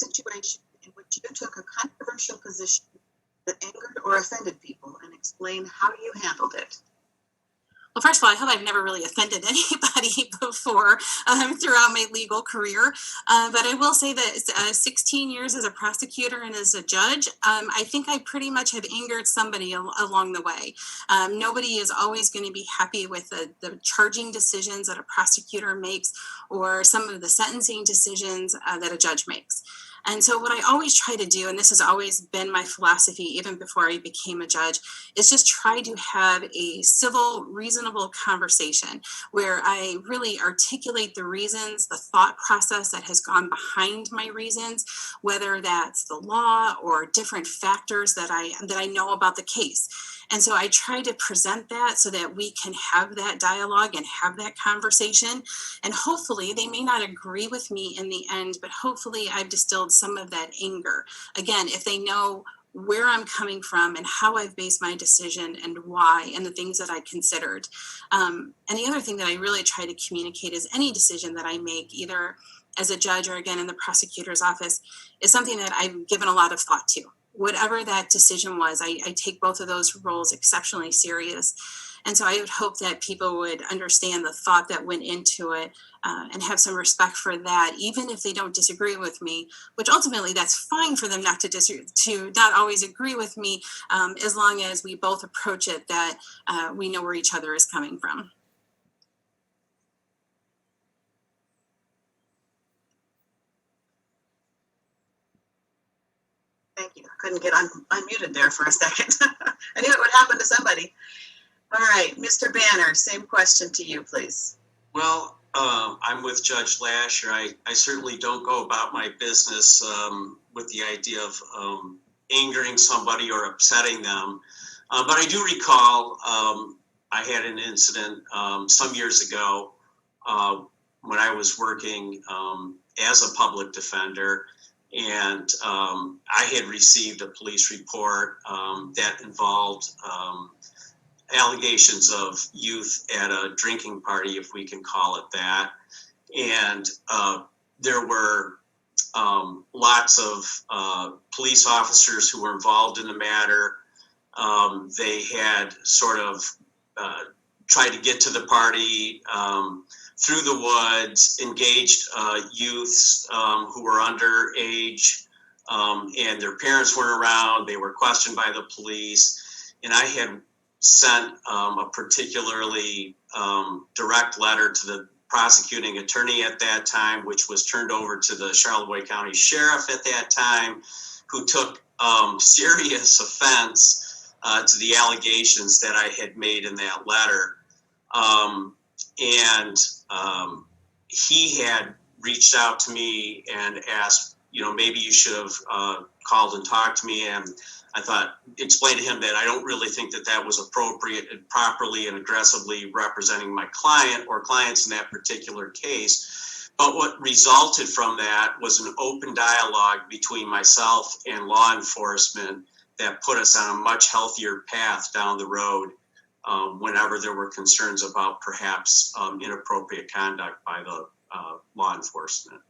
situation in which you took a controversial position that angered or offended people, and explain how you handled it? Well, first of all, I hope I've never really offended anybody before throughout my legal career. But I will say that 16 years as a prosecutor and as a judge, I think I pretty much have angered somebody along the way. Nobody is always going to be happy with the charging decisions that a prosecutor makes or some of the sentencing decisions that a judge makes. And so what I always try to do, and this has always been my philosophy even before I became a judge, is just try to have a civil, reasonable conversation where I really articulate the reasons, the thought process that has gone behind my reasons, whether that's the law or different factors that I know about the case. And so I try to present that so that we can have that dialogue and have that conversation. And hopefully they may not agree with me in the end, but hopefully I've distilled some of that anger. Again, if they know where I'm coming from and how I've based my decision and why and the things that I considered. And the other thing that I really try to communicate is any decision that I make, either as a judge or again in the prosecutor's office, is something that I've given a lot of thought to. Whatever that decision was, I take both of those roles exceptionally serious. And so I would hope that people would understand the thought that went into it and have some respect for that, even if they don't disagree with me, which ultimately that's fine for them not to not always agree with me, as long as we both approach it that we know where each other is coming from. Thank you. I couldn't get unmuted there for a second. I knew it would happen to somebody. All right, Mr. Banner, same question to you, please. Well, I'm with Judge Lasher. I certainly don't go about my business with the idea of angering somebody or upsetting them. But I do recall I had an incident some years ago when I was working as a public defender. And I had received a police report that involved allegations of youth at a drinking party, if we can call it that. And there were lots of police officers who were involved in the matter. They had sort of tried to get to the party through the woods, engaged youths who were underage, and their parents weren't around. They were questioned by the police. And I had sent a particularly direct letter to the prosecuting attorney at that time, which was turned over to the Charlevoix County Sheriff at that time, who took serious offense to the allegations that I had made in that letter. And he had reached out to me and asked, maybe you should have called and talked to me. And I thought, explain to him that I don't really think that that was appropriate and properly and aggressively representing my client or clients in that particular case. But what resulted from that was an open dialogue between myself and law enforcement that put us on a much healthier path down the road whenever there were concerns about perhaps inappropriate conduct by the law enforcement.